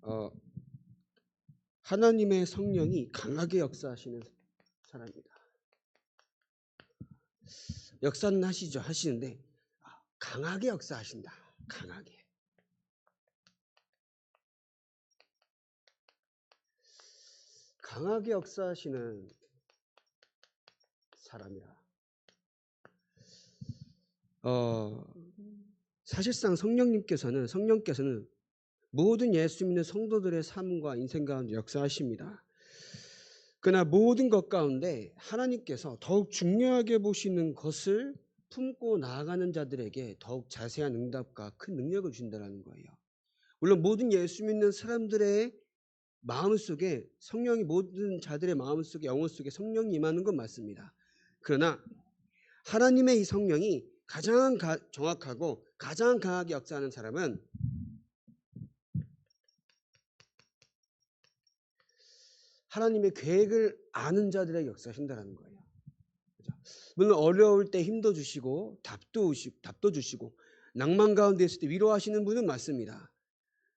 어, 하나님의 성령이 강하게 역사하시는 사람입니다. 역사는 하시는데 강하게 역사하신다. 강하게 역사하시는 사람이라. 사실상 성령께서는 모든 예수 믿는 성도들의 삶과 인생 가운데 역사하십니다. 그러나 모든 것 가운데 하나님께서 더욱 중요하게 보시는 것을 품고 나아가는 자들에게 더욱 자세한 응답과 큰 능력을 주신다는 거예요. 물론 모든 예수 믿는 사람들의 마음속에 성령이, 모든 자들의 마음속에, 영혼 속에 성령이 임하는 건 맞습니다. 그러나 하나님의 이 성령이 가장 정확하고 가장 강하게 역사하는 사람은 하나님의 계획을 아는 자들에게 역사하신다는 거예요. 그렇죠? 물론 어려울 때 힘도 주시고 답도 주시고 낭만 가운데 있을 때 위로하시는 분은 맞습니다.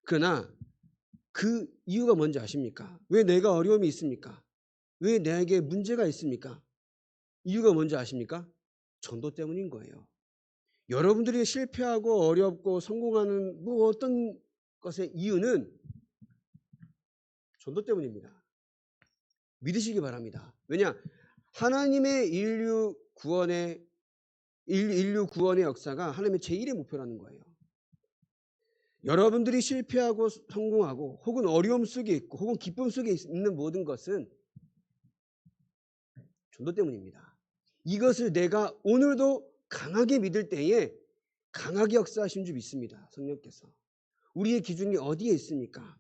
그러나 그 이유가 뭔지 아십니까? 왜 내가 어려움이 있습니까? 왜 내게 문제가 있습니까? 이유가 뭔지 아십니까? 전도 때문인 거예요. 여러분들이 실패하고 어렵고 성공하는 어떤 것의 이유는 전도 때문입니다. 믿으시기 바랍니다. 왜냐? 하나님의 인류 구원의 역사가 하나님의 제1의 목표라는 거예요. 여러분들이 실패하고 성공하고 혹은 어려움 속에 있고 혹은 기쁨 속에 있는 모든 것은 전도 때문입니다. 이것을 내가 오늘도 강하게 믿을 때에 강하게 역사하신 줄 믿습니다. 성령께서. 우리의 기준이 어디에 있습니까?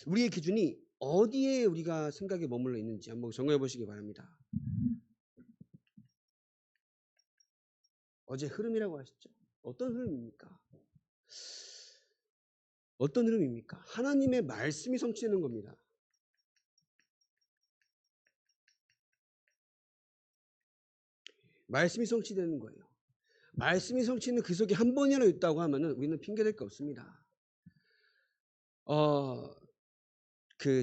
우리의 기준이 어디에 우리가 생각에 머물러 있는지 한번 정해 보시기 바랍니다. 어제 흐름이라고 하셨죠? 어떤 흐름입니까? 어떤 흐름입니까? 하나님의 말씀이 성취되는 겁니다. 말씀이 성취되는 거예요. 말씀이 성취는 그 속에 한 번이라도 있다고 하면은 우리는 핑계댈 게 없습니다.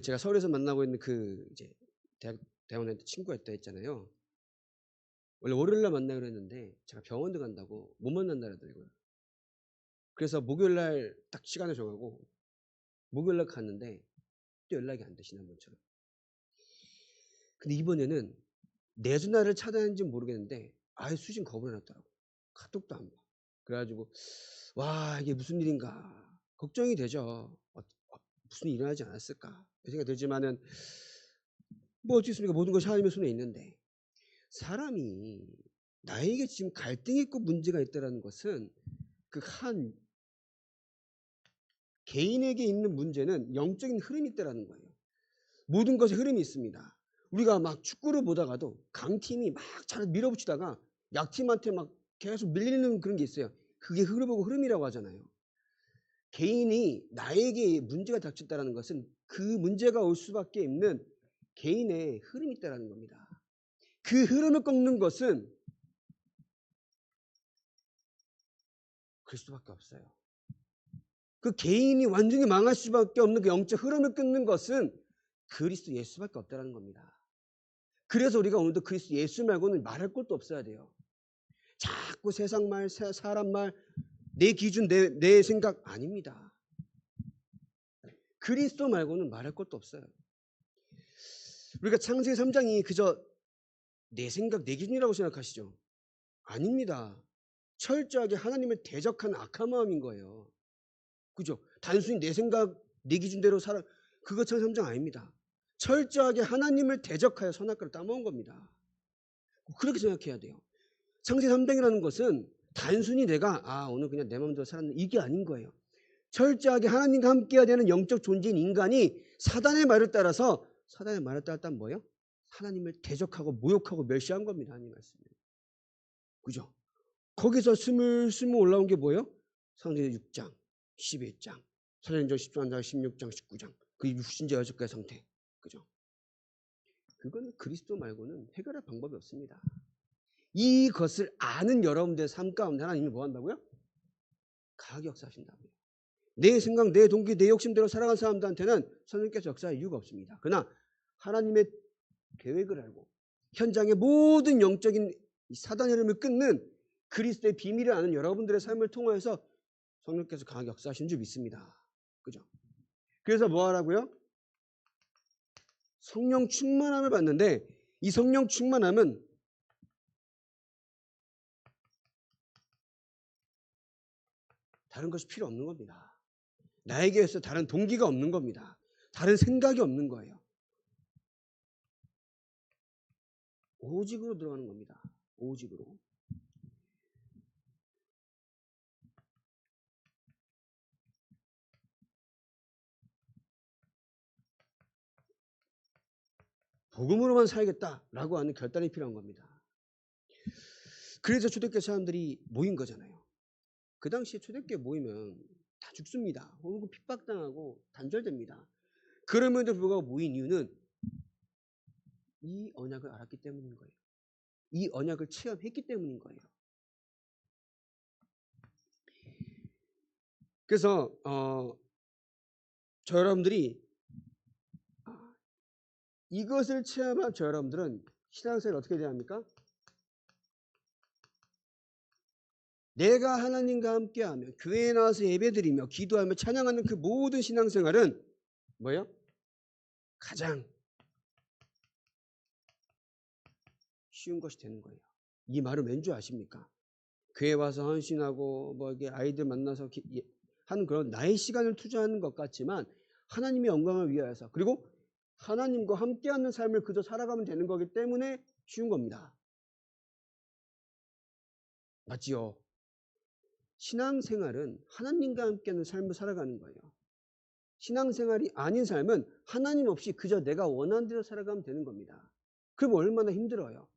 제가 서울에서 만나고 있는 이제 대학원에 친구가 있다 했잖아요. 원래 월요일날 만나기로 했는데 제가 병원에 간다고 못 만난다 그러더라고요. 그래서 목요일날 딱 시간을 정하고 목요일날 갔는데 또 연락이 안 돼, 지난번처럼. 근데 이번에는 내 전화를 차단했는지 모르겠는데 아예 수신 거부해놨더라고. 카톡도 안 봐. 그래가지고 와, 이게 무슨 일인가 걱정이 되죠. 무슨 일이 일어나지 않았을까 생각이 들지만은 뭐 어떻겠습니까? 모든 것이 하나님의 손에 있는데, 사람이 나에게 지금 갈등이 있고 문제가 있다는 것은 그 한 개인에게 있는 문제는 영적인 흐름이 있다는 거예요. 모든 것에 흐름이 있습니다. 우리가 막 축구를 보다가도 강팀이 막 잘 밀어붙이다가 약팀한테 막 계속 밀리는 그런 게 있어요. 그게 흐름이라고 하잖아요. 개인이 나에게 문제가 닥쳤다는 것은 그 문제가 올 수밖에 없는 개인의 흐름이 있다는 겁니다. 그 흐름을 꺾는 것은 그리스도밖에 없어요. 그 개인이 완전히 망할 수밖에 없는 그 영적 흐름을 끊는 것은 그리스도 예수밖에 없다는 겁니다. 그래서 우리가 오늘도 그리스도 예수 말고는 말할 것도 없어야 돼요. 자꾸 세상 말, 사람 말, 내 기준, 내 생각 아닙니다. 그리스도 말고는 말할 것도 없어요. 우리가 창세기 3장이 그저 내 생각, 내 기준이라고 생각하시죠? 아닙니다. 철저하게 하나님을 대적한 악한 마음인 거예요. 그죠? 단순히 내 생각, 내 기준대로 살아, 그거 창세기 3장 아닙니다. 철저하게 하나님을 대적하여 선악과를 따먹은 겁니다. 그렇게 생각해야 돼요. 창세기 3장이라는 것은 단순히 내가 오늘 그냥 내 마음대로 살았는데 이게 아닌 거예요. 철저하게 하나님과 함께해야 되는 영적 존재인 인간이 사단의 말을 따라서, 사단의 말을 따랐다면 뭐예요? 하나님을 대적하고 모욕하고 멸시한 겁니다. 하나님 말씀을. 그죠? 거기서 스물스물 올라온 게 뭐예요? 창세기 6장, 11장, 사도행전 13장, 16장, 19장. 그 육신자 6가지 상태. 그죠? 그거는 그리스도 말고는 해결할 방법이 없습니다. 이것을 아는 여러분들의 삶 가운데 하나님이 뭐 한다고요? 강하게 역사하신다고요. 내 생각, 내 동기, 내 욕심대로 살아간 사람들한테는 성령께서 역사할 이유가 없습니다. 그러나 하나님의 계획을 알고 현장의 모든 영적인 사단의 흐름을 끊는 그리스도의 비밀을 아는 여러분들의 삶을 통해서 성령께서 강하게 역사하신 줄 믿습니다. 그죠? 그래서 뭐 하라고요? 성령 충만함을 받는데 이 성령 충만함은 다른 것이 필요 없는 겁니다. 나에게서 다른 동기가 없는 겁니다. 다른 생각이 없는 거예요. 오직으로 들어가는 겁니다. 오직으로. 복음으로만 살겠다라고 하는 결단이 필요한 겁니다. 그래서 초대교회 사람들이 모인 거잖아요. 그 당시에 초대교회 모이면 다 죽습니다. 혹은 핍박당하고 단절됩니다. 그럼에도 불구하고 모인 이유는 이 언약을 알았기 때문인 거예요. 이 언약을 체험했기 때문인 거예요. 그래서 저 여러분들이 이것을 체험한 저 여러분들은 신앙생활을 어떻게 해야 합니까? 내가 하나님과 함께하며 교회에 나와서 예배드리며 기도하며 찬양하는 그 모든 신앙생활은 뭐예요? 가장 쉬운 것이 되는 거예요. 이 말은 왠지 아십니까? 교회 와서 헌신하고 뭐 이게 아이들 만나서 하는 그런 나의 시간을 투자하는 것 같지만 하나님의 영광을 위하여서 그리고 하나님과 함께하는 삶을 그저 살아가면 되는 거기 때문에 쉬운 겁니다. 맞지요? 신앙생활은 하나님과 함께하는 삶을 살아가는 거예요. 신앙생활이 아닌 삶은 하나님 없이 그저 내가 원하는 대로 살아가면 되는 겁니다. 그럼 얼마나 힘들어요.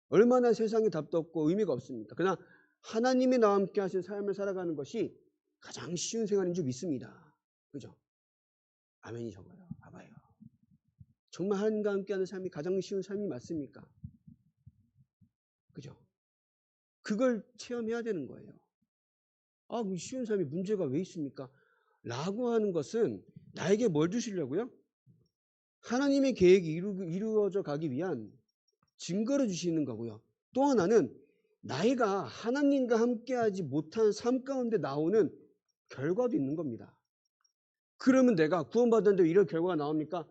얼마나 세상에 답도 없고 의미가 없습니까? 그러나 하나님이 나와 함께 하신 삶을 살아가는 것이 가장 쉬운 생활인 줄 믿습니다. 그죠? 아멘이 적어요. 봐봐요. 정말 하나님과 함께하는 삶이 가장 쉬운 삶이 맞습니까? 그죠? 그걸 체험해야 되는 거예요. 아, 쉬운 삶이 문제가 왜 있습니까? 라고 하는 것은 나에게 뭘 주시려고요? 하나님의 계획이 이루어져 가기 위한 증거를 주시는 거고요. 또 하나는 나이가 하나님과 함께하지 못한 삶 가운데 나오는 결과도 있는 겁니다. 그러면 내가 구원받았는데 이런 결과가 나옵니까?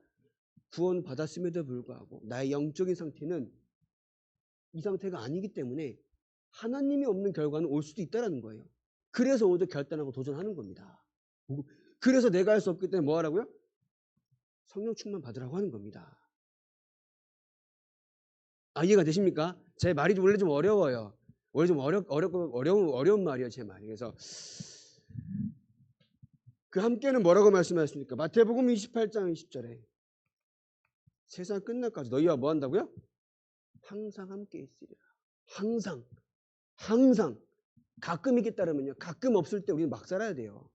구원받았음에도 불구하고 나의 영적인 상태는 이 상태가 아니기 때문에 하나님이 없는 결과는 올 수도 있다는 거예요. 그래서 오히려 결단하고 도전하는 겁니다. 그래서 내가 할 수 없기 때문에 뭐 하라고요? 성령 충만 받으라고 하는 겁니다. 아, 이해가 되십니까? 제 말이 원래 좀 어려워요. 원래 좀 어려운 말이에요, 제 말이. 그래서 그 함께는 뭐라고 말씀하셨습니까? 마태복음 28장 20절에 세상 끝날까지 너희와 뭐 한다고요? 항상 함께 있으리라. 항상 가끔 있겠다면요. 가끔 없을 때 우리는 막 살아야 돼요.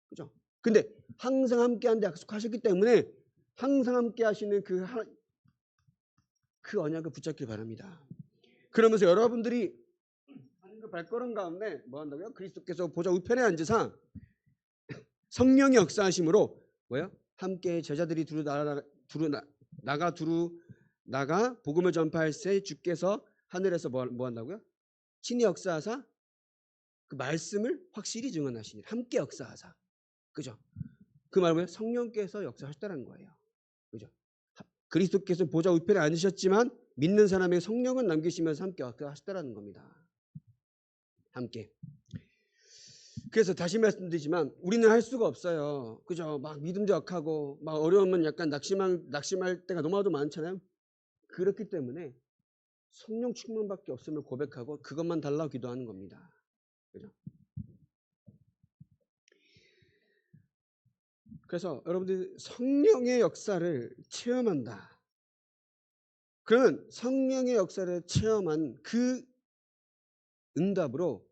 그죠? 근데 항상 함께 한다 약속하셨기 때문에 항상 함께 하시는 그 언약을 붙잡길 바랍니다. 그러면서 여러분들이 하는 그 발걸음 가운데 뭐 한다고요? 그리스도께서 보좌 우편에 앉으사 성령의 역사하심으로 뭐요? 함께 제자들이 나가 복음을 전파할 때 주께서 하늘에서 뭐 한다고요? 친히 역사하사 그 말씀을 확실히 증언하시니 함께 역사하사. 그죠? 그 말은 뭐예요? 성령께서 역사하셨다는 거예요. 그죠? 그리스도께서 보좌 우편에 앉으셨지만 믿는 사람에게 성령은 남기시면서 함께 역사하셨다는 겁니다. 함께. 그래서 다시 말씀드리지만 우리는 할 수가 없어요. 그죠? 막 믿음도 약하고 막 어려우면 약간 낙심할 때가 너무나도 많잖아요. 그렇기 때문에 성령 충만밖에 없음을 고백하고 그것만 달라고 기도하는 겁니다. 그죠? 그래서 여러분들이 성령의 역사를 체험한다. 그러면 성령의 역사를 체험한 그 응답으로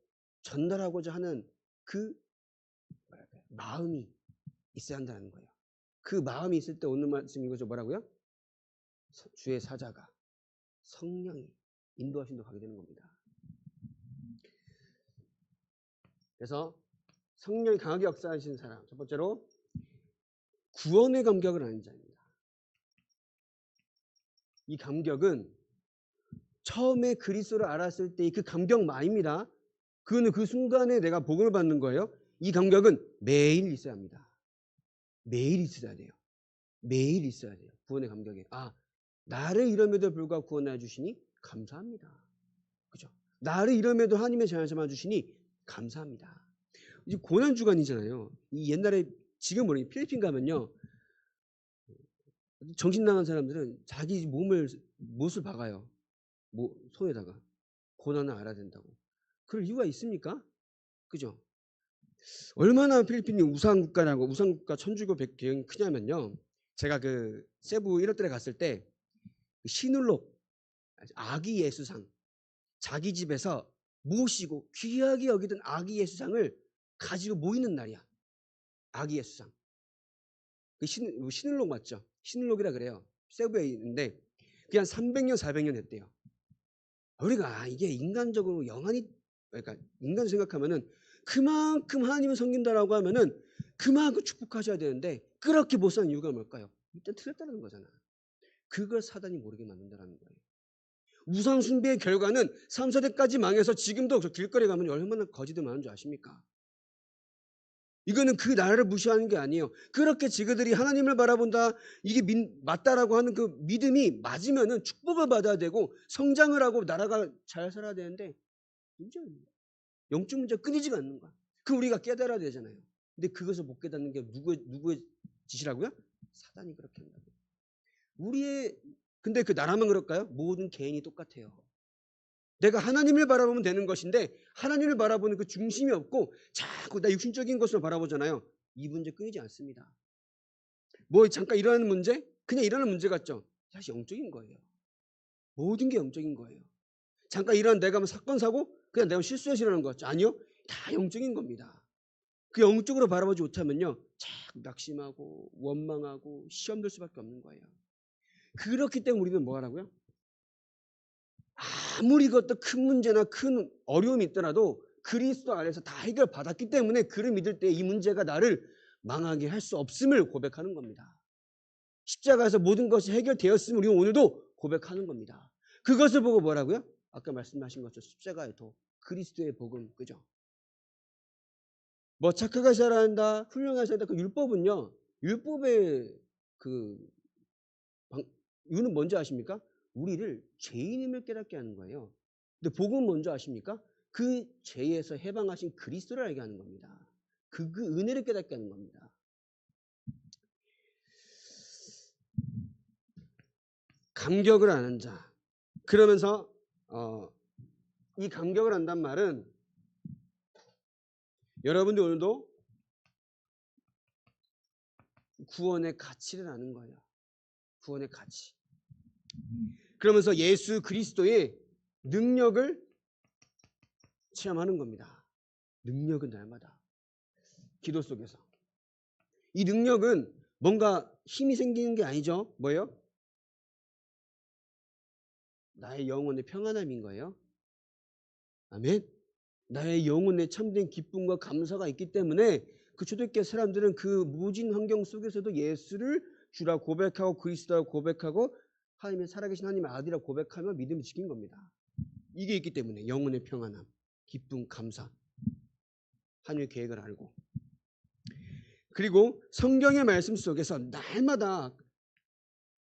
전달하고자 하는 그 마음이 있어야 한다는 거예요. 그 마음이 있을 때 오늘 말씀 이거죠. 뭐라고요? 주의 사자가 성령이 인도하신 데 가게 되는 겁니다. 그래서 성령이 강하게 역사하시는 사람. 첫 번째로 구원의 감격을 아는 자입니다. 이 감격은 처음에 그리스도를 알았을 때의 그 감격만입니다. 그거는 그 순간에 내가 복음을 받는 거예요. 이 감격은 매일 있어야 합니다. 매일 있어야 돼요. 매일 있어야 돼요. 구원의 감격이. 아, 나를 이름에도 불구하고 구원해 주시니 감사합니다. 그죠? 나를 이름에도 하나님의 자녀 삼아 주시니 감사합니다. 이제 고난 주간이잖아요. 이 옛날에 지금 모르겠 필리핀 가면요. 정신 나간 사람들은 자기 못을 박아요. 손에다가. 고난을 알아야 된다고. 그럴 이유가 있습니까? 그죠? 얼마나 필리핀이 우상국가 천주교 배경이 크냐면요. 제가 그 세부 1월달에 갔을 때 시눌록 아기 예수상 자기 집에서 모시고 귀하게 여기던 아기 예수상을 가지고 모이는 날이야. 아기 예수상. 시눌록 맞죠? 시눌록이라 그래요. 세부에 있는데 그게 한 300년 400년 됐대요. 우리가 이게 인간적으로 영안이 그러니까 인간 생각하면은 그만큼 하나님을 섬긴다라고 하면은 그만큼 축복하셔야 되는데 그렇게 못 사는 이유가 뭘까요? 일단 틀렸다는 거잖아. 그걸 사단이 모르게 만든다는 거예요. 우상 숭배의 결과는 3, 4대까지 망해서 지금도 저 길거리 가면 얼마나 거지들 많은 줄 아십니까? 이거는 그 나라를 무시하는 게 아니에요. 그렇게 지그들이 하나님을 바라본다, 이게 맞다라고 하는 그 믿음이 맞으면은 축복을 받아야 되고 성장을 하고 나라가 잘 살아야 되는데 문제입니다. 영적 문제가 끊이지가 않는 거야. 그 우리가 깨달아야 되잖아요. 근데 그것을 못 깨닫는 게 누구의 짓이라고요? 사단이 그렇게 한다고. 근데 그 나라만 그럴까요? 모든 개인이 똑같아요. 내가 하나님을 바라보면 되는 것인데 하나님을 바라보는 그 중심이 없고 자꾸 나 육신적인 것을 바라보잖아요. 이 문제 끊이지 않습니다. 잠깐 일어나는 문제? 그냥 일어나는 문제 같죠? 사실 영적인 거예요. 모든 게 영적인 거예요. 잠깐 일어난 내가 사건 사고 그냥 내가 실수해서 일어나는 거 같죠? 아니요. 다 영적인 겁니다. 그 영적으로 바라보지 못하면요. 자꾸 낙심하고 원망하고 시험 들 수밖에 없는 거예요. 그렇기 때문에 우리는 뭐 하라고요? 아무리 그것도 큰 문제나 큰 어려움이 있더라도 그리스도 안에서 다 해결받았기 때문에 그를 믿을 때 이 문제가 나를 망하게 할 수 없음을 고백하는 겁니다. 십자가에서 모든 것이 해결되었음을 우리는 오늘도 고백하는 겁니다. 그것을 보고 뭐라고요? 아까 말씀하신 것처럼 십자가의 도, 그리스도의 복음, 그죠? 착하게 살아야 한다, 훌륭하게 살아야 한다. 그 율법은요, 율법의 이유는 뭔지 아십니까? 우리를 죄인임을 깨닫게 하는 거예요. 근데 복음은 뭔지 아십니까? 그 죄에서 해방하신 그리스도를 알게 하는 겁니다. 그 은혜를 깨닫게 하는 겁니다. 감격을 아는 자. 그러면서 이 감격을 안단 말은 여러분들 오늘도 구원의 가치를 아는 거예요. 구원의 가치. 그러면서 예수 그리스도의 능력을 체험하는 겁니다. 능력은 날마다. 기도 속에서. 이 능력은 뭔가 힘이 생기는 게 아니죠. 뭐예요? 나의 영혼의 평안함인 거예요. 아멘. 나의 영혼에 참된 기쁨과 감사가 있기 때문에 그 초대교회 사람들은 그 무진 환경 속에서도 예수를 주라 고백하고 그리스도라고 고백하고 하나님의 살아계신 하나님의 아들이라고 고백하며 믿음을 지킨 겁니다. 이게 있기 때문에 영혼의 평안함, 기쁨, 감사, 하나님의 계획을 알고 그리고 성경의 말씀 속에서 날마다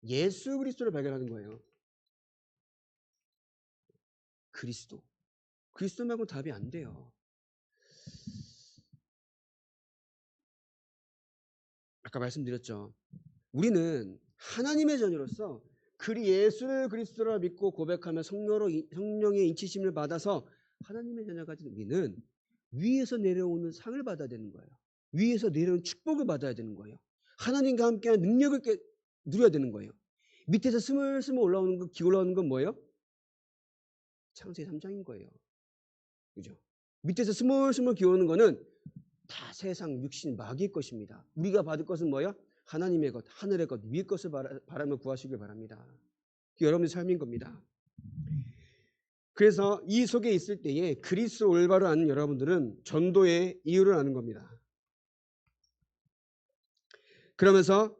예수 그리스도를 발견하는 거예요. 그리스도 말고 답이 안 돼요. 아까 말씀드렸죠. 우리는 하나님의 자녀로서 예수를 그리스도라 믿고 고백하며 성령의 인치심을 받아서 하나님의 자녀가 된 우리는 위에서 내려오는 상을 받아야 되는 거예요. 위에서 내려오는 축복을 받아야 되는 거예요. 하나님과 함께하는 능력을 누려야 되는 거예요. 밑에서 스물스물 올라오는 건 뭐예요? 창세기 3장인 거예요. 그죠? 밑에서 스물스물 기어오는 거는 다 세상, 육신, 마귀의 것입니다. 우리가 받을 것은 뭐예요? 하나님의 것, 하늘의 것, 위의 것을 바라며 구하시길 바랍니다. 여러분의 삶인 겁니다. 그래서 이 속에 있을 때에 그리스도 올바로 아는 여러분들은 전도의 이유를 아는 겁니다. 그러면서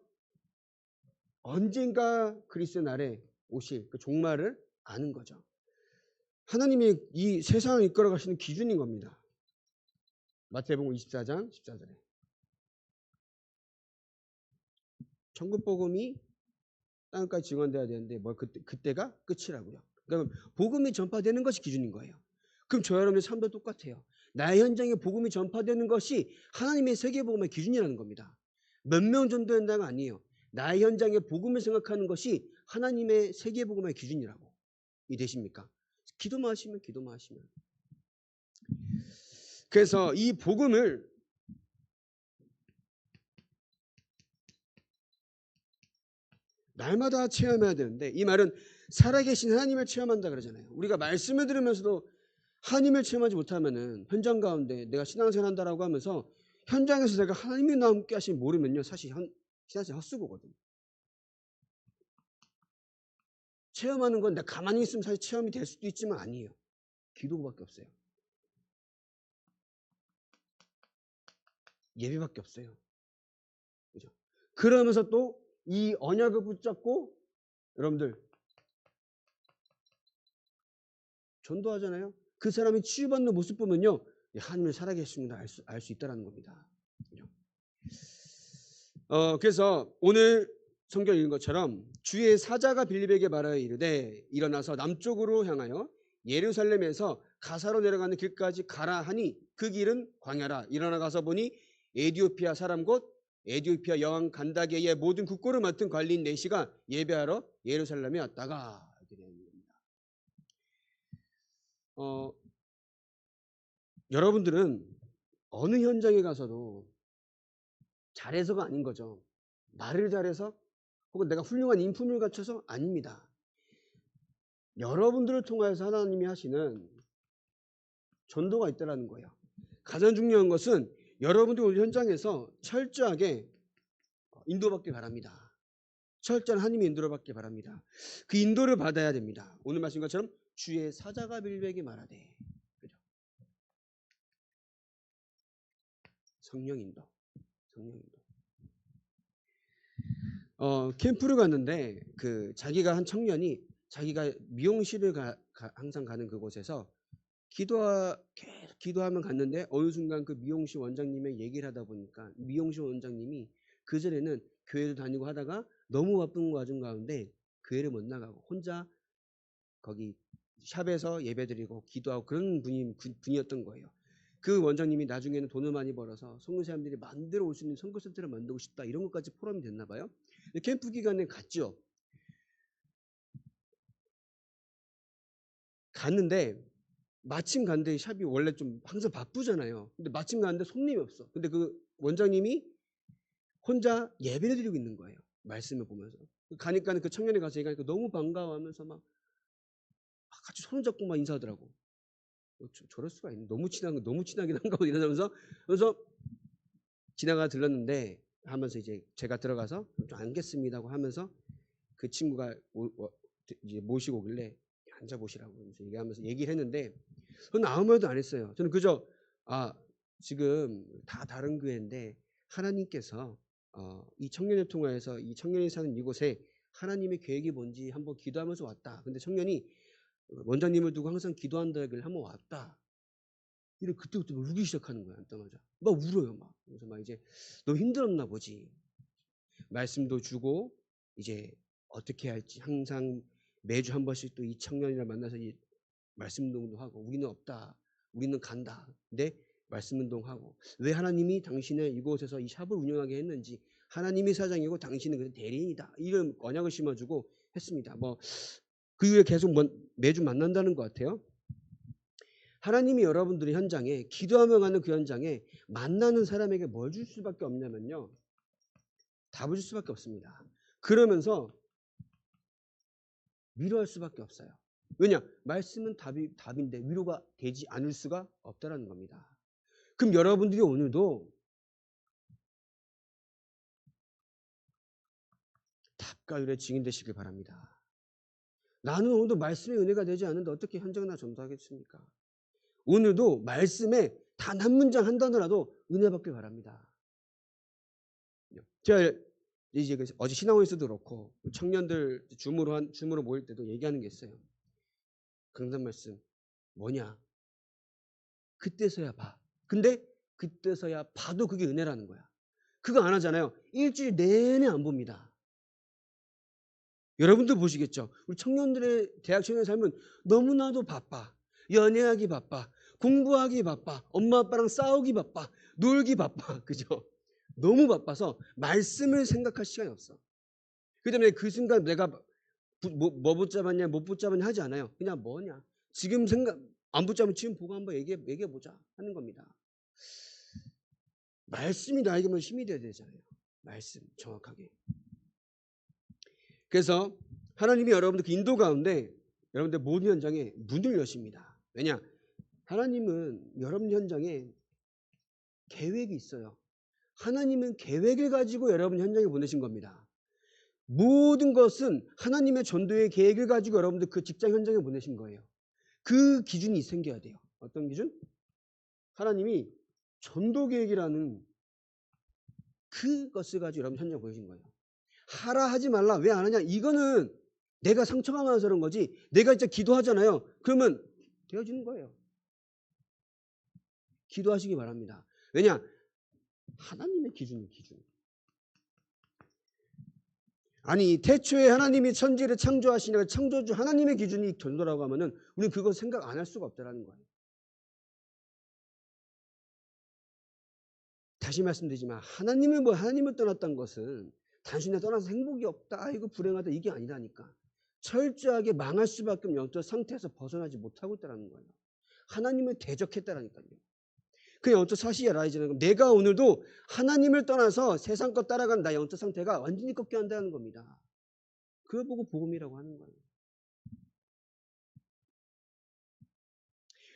언젠가 그리스도 날에 오실 그 종말을 아는 거죠. 하나님이 이 세상을 이끌어 가시는 기준인 겁니다. 마태복음 24장 14절에 천국 복음이 땅까지 증언돼야 되는데 뭐 그때가 끝이라고요. 그러니까 복음이 전파되는 것이 기준인 거예요. 그럼 저 여러분의 삶도 똑같아요. 나의 현장에 복음이 전파되는 것이 하나님의 세계복음의 기준이라는 겁니다. 몇 명 전도된다가 아니에요. 나의 현장에 복음을 생각하는 것이 하나님의 세계복음의 기준이라고. 이해되십니까? 기도만 하시면. 그래서 이 복음을 날마다 체험해야 되는데, 이 말은 살아계신 하나님을 체험한다 그러잖아요. 우리가 말씀을 들으면서도 하나님을 체험하지 못하면은 현장 가운데 내가 신앙생활 한다라고 하면서 현장에서 내가 하나님이 나와 함께 하시면 모르면요, 사실 신앙생활 헛수고거든요. 체험하는 건 내가 가만히 있으면 사실 체험이 될 수도 있지만 아니에요. 기도밖에 없어요. 예배밖에 없어요. 그죠? 그러면서 또 이 언약을 붙잡고 여러분들 전도하잖아요. 그 사람이 치유받는 모습 보면요, 하나님을 살아계십니다 알 수 있다는 겁니다. 그죠? 그래서 오늘 성경 읽은 것처럼 주의 사자가 빌립에게 말하여 이르되 일어나서 남쪽으로 향하여 예루살렘에서 가사로 내려가는 길까지 가라 하니 그 길은 광야라. 일어나 가서 보니 에디오피아 사람 곧 에디오피아 여왕 간다게의 모든 국고를 맡은 관리인 네시가 예배하러 예루살렘에 왔다가 이렇게 되는 겁니다. 여러분들은 어느 현장에 가서도 잘해서가 아닌 거죠. 말을 잘해서 혹은 내가 훌륭한 인품을 갖춰서 아닙니다. 여러분들을 통해서 하나님이 하시는 전도가 있다는 거예요. 가장 중요한 것은 여러분들 오늘 현장에서 철저하게 인도받길 바랍니다. 철저한 하나님의 인도를 받길 바랍니다. 그 인도를 받아야 됩니다. 오늘 말씀 것처럼 주의 사자가 빌립에게 말하되, 그죠? 성령 인도. 캠프를 갔는데 자기가 한 청년이 자기가 미용실을 항상 가는 그곳에서 계속 기도하면 갔는데 어느 순간 그 미용실 원장님의 얘기를 하다 보니까 미용실 원장님이 그전에는 교회도 다니고 하다가 너무 바쁜 과정 가운데 교회를 못 나가고 혼자 거기 샵에서 예배드리고 기도하고 그런 분이었던 거예요. 그 원장님이 나중에는 돈을 많이 벌어서 선교 사람들이 만들어 올 수 있는 선교센터를 만들고 싶다 이런 것까지 포럼이 됐나 봐요. 캠프 기간에 갔죠. 갔는데 마침 갔는데 샵이 원래 좀 항상 바쁘잖아요. 근데 마침 갔는데 손님이 없어. 근데 그 원장님이 혼자 예배를 드리고 있는 거예요. 말씀을 보면서. 가니까 그 청년이 가서 얘기하니까 너무 반가워하면서 막 같이 손을 잡고 막 인사하더라고. 저럴 수가 있네. 너무 친하긴 한가 보다 이러면서. 그래서 지나가 들렀는데 하면서 이제 제가 들어가서 좀 앉겠습니다고 하면서 그 친구가 이제 모시고 오길래 앉아보시라고 얘기하면서 얘기를 했는데 저는 아무 말도 안 했어요. 저는 그저 지금 다 다른 교회인데 하나님께서 이 청년을 통하여서 이 청년이 사는 이곳에 하나님의 계획이 뭔지 한번 기도하면서 왔다. 근데 청년이 원장님을 두고 항상 기도한다길 한번 왔다. 이래 그때부터 울기 시작하는 거야. 앉자마자 막 울어요. 막 그래서 막 이제 너무 힘들었나 보지. 말씀도 주고 이제 어떻게 할지 항상 매주 한 번씩 또 이 청년이랑 만나서 이 말씀 운동도 하고 우리는 없다. 우리는 간다. 근데 말씀 운동하고 왜 하나님이 당신을 이곳에서 이 샵을 운영하게 했는지 하나님이 사장이고 당신은 그냥 대리인이다. 이런 언약을 심어주고 했습니다. 뭐 그 이후에 계속 매주 만난다는 것 같아요. 하나님이 여러분들의 현장에 기도하며 가는 그 현장에 만나는 사람에게 뭘 줄 수밖에 없냐면요. 답을 줄 수밖에 없습니다. 그러면서 위로할 수밖에 없어요. 왜냐? 말씀은 답인데 위로가 되지 않을 수가 없다는 겁니다. 그럼 여러분들이 오늘도 답과 위로의 증인 되시길 바랍니다. 나는 오늘도 말씀의 은혜가 되지 않는데 어떻게 현장나 전도하겠습니까? 오늘도 말씀에 단 한 문장 한 단어라도 은혜 받길 바랍니다. 제가 이제 어제 신앙원에서도 그렇고 청년들 줌으로 모일 때도 얘기하는 게 있어요. 강단 말씀 뭐냐? 그때서야 봐. 근데 그때서야 봐도 그게 은혜라는 거야. 그거 안 하잖아요. 일주일 내내 안 봅니다. 여러분도 보시겠죠. 우리 청년들의 대학 청년 삶은 너무나도 바빠. 연애하기 바빠. 공부하기 바빠. 엄마 아빠랑 싸우기 바빠. 놀기 바빠. 그죠? 너무 바빠서 말씀을 생각할 시간이 없어. 그 때문에 그 순간 내가 뭐 붙잡았냐 못 붙잡았냐 하지 않아요. 그냥 뭐냐. 지금 생각 안 붙잡으면 지금 보고 한번 얘기해 보자 하는 겁니다. 말씀이 나에게 힘이 돼야 되잖아요. 말씀 정확하게. 그래서 하나님이 여러분들 그 인도 가운데 여러분들 모든 현장에 문을 여십니다. 왜냐? 하나님은 여러분 현장에 계획이 있어요. 하나님은 계획을 가지고 여러분 현장에 보내신 겁니다. 모든 것은 하나님의 전도의 계획을 가지고 여러분들 그 직장 현장에 보내신 거예요. 그 기준이 생겨야 돼요. 어떤 기준? 하나님이 전도 계획이라는 그것을 가지고 여러분 현장에 보내신 거예요. 하라 하지 말라 왜 안 하냐? 이거는 내가 상처가 많아서 그런 거지. 내가 진짜 기도하잖아요. 그러면 되어지는 거예요. 기도하시기 바랍니다. 왜냐? 하나님의 기준. 아니 태초에 하나님이 천지를 창조하시니까 창조주 하나님의 기준이 전도라고 하면은 우리는 그거 생각 안 할 수가 없다라는 거예요. 다시 말씀드리지만 하나님을 떠났다는 것은 단순히 떠나서 행복이 없다, 아이고 불행하다 이게 아니라니까. 철저하게 망할 수밖에 없는 어떤 상태에서 벗어나지 못하고 있다는 거예요. 하나님을 대적했다라니까요. 그냥 영적 사실이 알아야지는 내가 오늘도 하나님을 떠나서 세상 것 따라간 나의 영적 상태가 완전히 꺾여 한다는 겁니다. 그걸 보고 복음이라고 하는 거예요.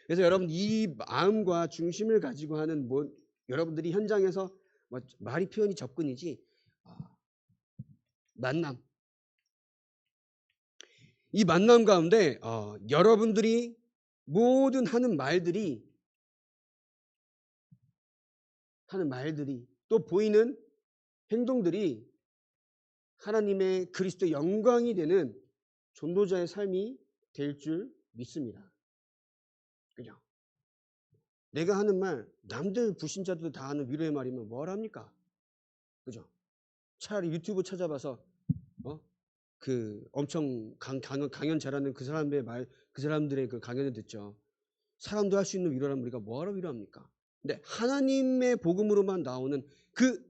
그래서 여러분 이 마음과 중심을 가지고 하는 여러분들이 현장에서 말이 표현이 접근이지 만남. 이 만남 가운데 여러분들이 모든 하는 말들이 또 보이는 행동들이 하나님의 그리스도 영광이 되는 전도자의 삶이 될 줄 믿습니다. 그죠? 내가 하는 말 남들 불신자들도 다 하는 위로의 말이면 뭘 합니까? 그죠? 차라리 유튜브 찾아봐서 그 엄청 강연 잘하는 그 사람들의 말, 그 사람들의 그 강연을 듣죠. 사람도 할 수 있는 위로라면 우리가 뭐하러 위로합니까? 근데 하나님의 복음으로만 나오는 그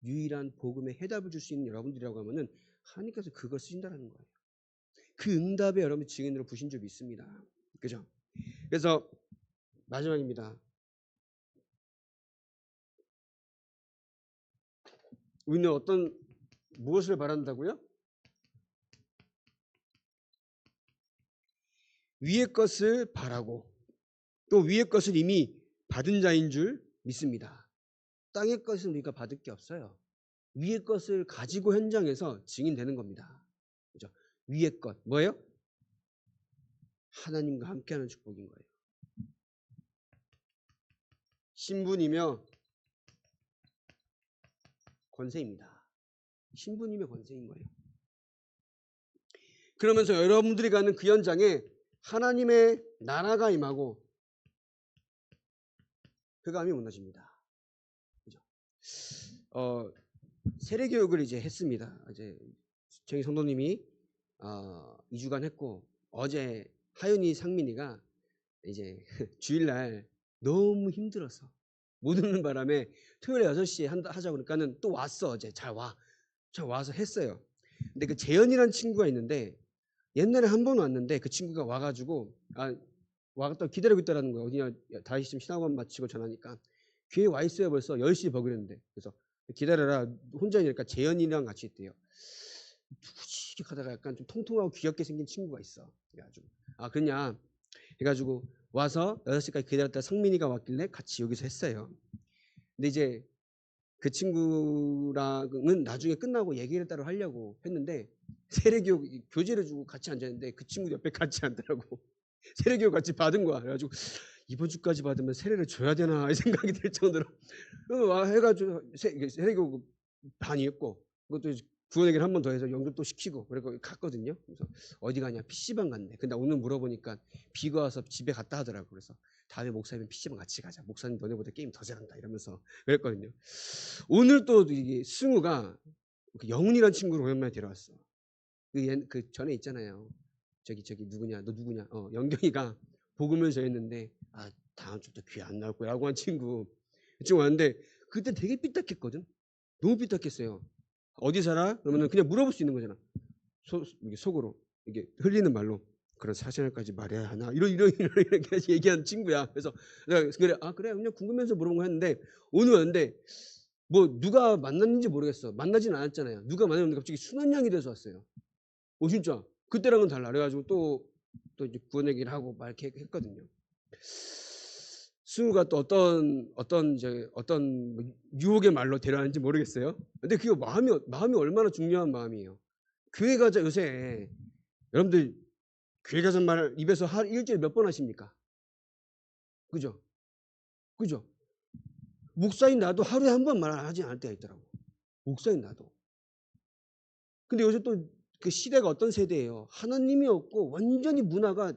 유일한 복음에 해답을 줄 수 있는 여러분들이라고 하면은 하나님께서 그걸 쓰신다는 거예요. 그 응답에 여러분 증인으로 부신 줄 믿습니다. 그죠? 그래서 마지막입니다. 우리는 무엇을 바란다고요? 위의 것을 바라고 또 위의 것을 이미 받은 자인 줄 믿습니다. 땅의 것은 우리가 받을 게 없어요. 위의 것을 가지고 현장에서 증인되는 겁니다. 그죠? 위의 것 뭐예요? 하나님과 함께하는 축복인 거예요. 신분이며 권세입니다. 신분이며 권세인 거예요. 그러면서 여러분들이 가는 그 현장에 하나님의 나라가 임하고 흑암이 무너집니다. 그죠? 세례교육을 이제 했습니다. 이제 저희 성도님이 2주간 했고 어제 하윤이 상민이가 이제 주일날 너무 힘들어서 못 오는 바람에 토요일에 6시에 하자고 그러니까는 또 왔어. 어제 잘 와서 했어요. 근데 그 재현이라는 친구가 있는데 옛날에 한 번 왔는데 그 친구가 와가지고 와갔다 기다리고 있다라는 거예요. 어디냐 다시 좀 신학원 마치고 전화니까 귀에 와 있어요. 벌써 10시에 버그랬는데 그래서 기다려라 혼자 있으니까 재현이랑 같이 있대요. 누구지 하다가 약간 좀 통통하고 귀엽게 생긴 친구가 있어. 그래가지고 그냥 해가지고 와서 6시까지 기다렸다 성민이가 왔길래 같이 여기서 했어요. 근데 이제 그 친구랑은 나중에 끝나고 얘기를 따로 하려고 했는데 세례교육 교재를 주고 같이 앉았는데 그 친구 옆에 같이 앉더라고. 세례교육 같이 받은 거야. 그래가지고 이번 주까지 받으면 세례를 줘야 되나 이 생각이 들 정도로 해가지고 세례교육 반이 있고 그것도 구원 얘기를 한 번 더 해서 연결 또 시키고 그래서 갔거든요. 그래서 어디 가냐? PC방 갔네. 근데 오늘 물어보니까 비가 와서 집에 갔다 하더라고. 그래서 다음에 목사님 PC방 같이 가자. 목사님 너네보다 게임 더 잘한다 이러면서 그랬거든요. 오늘 또 이게 승우가 영훈이라는 친구를 오랜만에 데려왔어. 그 전에 있잖아요. 저기 누구냐? 너 누구냐? 영경이가 복음을 전했는데 다음 주부터 귀 안 나올 거라고 한 친구. 그 친구 왔는데 그때 되게 삐딱했거든. 너무 삐딱했어요. 어디 살아? 그러면 그냥 물어볼 수 있는 거잖아. 속으로 이게 흘리는 말로 그런 사생활까지 말해야 하나? 이렇게 얘기하는 친구야. 그래서 내가 그래 그냥 궁금해서 물어본 거 했는데 오늘 왔는데 뭐 누가 만났는지 모르겠어. 만나진 않았잖아요. 누가 만났는데 갑자기 순한 양이 돼서 왔어요. 진짜 그때랑은 달라. 그래가지고 또 이제 구원 얘기를 하고 막 이렇게 했거든요. 승우가 또 어떤 유혹의 말로 데려왔는지 모르겠어요. 근데 그게 마음이 얼마나 중요한 마음이에요. 교회 가자 요새 여러분들 교회 가자는 말 입에서 일주일에 몇 번 하십니까? 그죠? 목사인 나도 하루에 한 번 말하지 않을 때가 있더라고. 목사인 나도. 근데 요새 또 그 시대가 어떤 세대예요? 하나님이 없고 완전히 문화가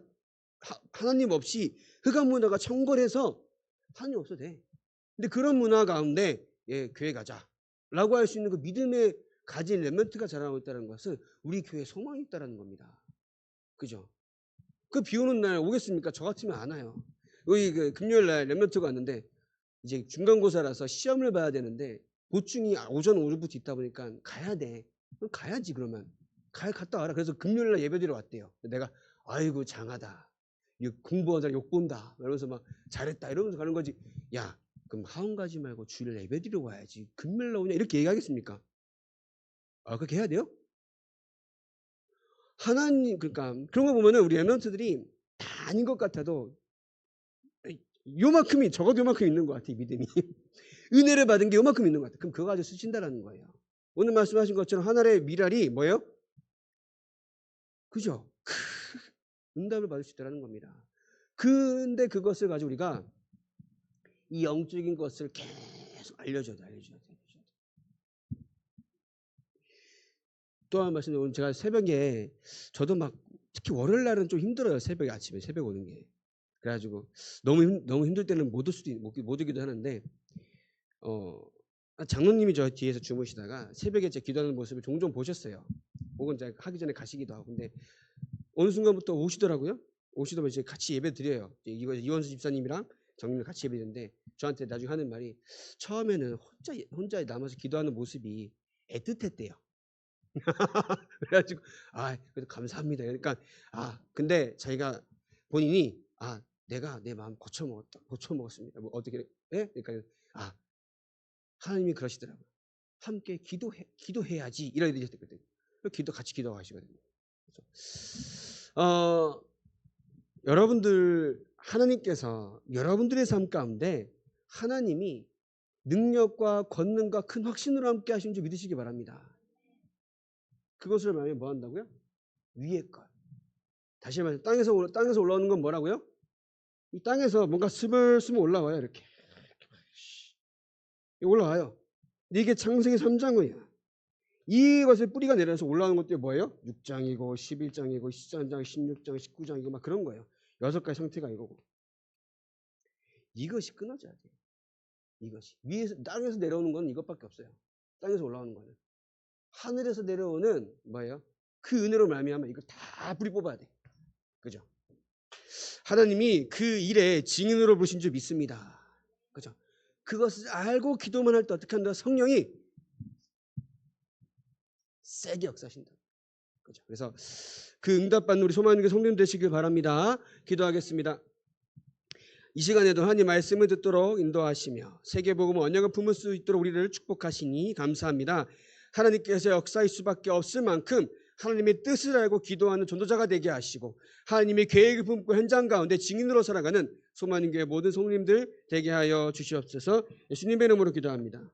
하나님 없이 흑암 문화가 청걸해서 하나님 없어도 돼. 근데 그런 문화 가운데 교회 가자라고 할 수 있는 그 믿음에 가진 렘넌트가 자라나고 있다는 것은 우리 교회에 소망이 있다는 겁니다. 그죠? 그 비 오는 날 오겠습니까? 저 같으면 안 와요. 여기 그 금요일 날 렘넌트가 왔는데 이제 중간고사라서 시험을 봐야 되는데 보충이 오전부터 있다 보니까 가야 돼. 그럼 가야지 그러면. 갔다 와라. 그래서 금요일 날 예배드리러 왔대요. 내가 아이고 장하다. 공부하자 욕 본다. 이러면서 막 잘했다. 이러면서 가는 거지. 야 그럼 하원 가지 말고 주일 예배드리러 와야지. 금요일 날 오냐 이렇게 얘기하겠습니까? 그렇게 해야 돼요? 하나님 그러니까 그런 거 보면은 우리 렘넌트들이 다 아닌 것 같아도 요만큼이 적어도 요만큼 있는 것 같아 믿음이. 은혜를 받은 게 요만큼 있는 것 같아. 그럼 그거 가지고 쓰신다라는 거예요. 오늘 말씀하신 것처럼 하늘의 미랄이 뭐예요? 그죠? 응답을 받을 수 있다는 겁니다. 근데 그것을 가지고 우리가 이 영적인 것을 계속 알려줘야 돼. 또 한 말씀 오늘 제가 새벽에 저도 막 특히 월요일 날은 좀 힘들어요. 새벽에 아침에 새벽 오는 게. 그래가지고 너무 힘들 때는 못 오기도 하는데 장로님이 저 뒤에서 주무시다가 새벽에 제 기도하는 모습을 종종 보셨어요. 혹은 제가 하기 전에 가시기도 하고. 근데 어느 순간부터 오시더라고요. 오시더니 이제 같이 예배 드려요. 이원수 집사님이랑 정님이 같이 예배 드리는데 저한테 나중에 하는 말이 처음에는 혼자 남아서 기도하는 모습이 애틋했대요. 그래가지고 그래도 감사합니다. 그러니까 근데 자기가 본인이 내가 내 마음 고쳐 먹었습니다. 뭐 어떻게 그러니까 하나님이 그러시더라고요. 함께 기도해야지 이런 일이 있었거든요. 같이 기도하시거든요. 여러분들 하나님께서 여러분들의 삶 가운데 하나님이 능력과 권능과 큰 확신으로 함께 하신 줄 믿으시기 바랍니다. 그것을 말하면 뭐 한다고요? 위의 것. 다시 말해서 땅에서 올라오는 건 뭐라고요? 이 땅에서 뭔가 스물스물 올라와요. 이렇게 올라와요. 근데 이게 창세기 3장이에요. 이것을 뿌리가 내려서 올라오는 것들이 뭐예요? 6장이고 11장이고 13장 16장 19장이고 막 그런 거예요. 6가지 상태가 이거고. 이것이 끊어져야 돼요. 이것이 위에서 땅에서 내려오는 건 이것밖에 없어요. 땅에서 올라오는 거는 하늘에서 내려오는 뭐예요? 그 은혜로 말미암아 이거 다 뿌리 뽑아야 돼. 그죠? 하나님이 그 일에 증인으로 부르신 줄 믿습니다. 그죠? 그것을 알고 기도만 할 때 어떻게 한다? 성령이 세게 역사하신다. 그죠? 그래서 그 응답받는 우리 소망하는 성도님 되시길 바랍니다. 기도하겠습니다. 이 시간에도 하나님 말씀을 듣도록 인도하시며 세계복음의 언약을 품을 수 있도록 우리를 축복하시니 감사합니다. 하나님께서 역사할 수밖에 없을 만큼 하나님의 뜻을 알고 기도하는 전도자가 되게 하시고 하나님의 계획을 품고 현장 가운데 증인으로 살아가는 소망하는 교회 모든 성도님들 되게 하여 주시옵소서. 예수님의 이름으로 기도합니다.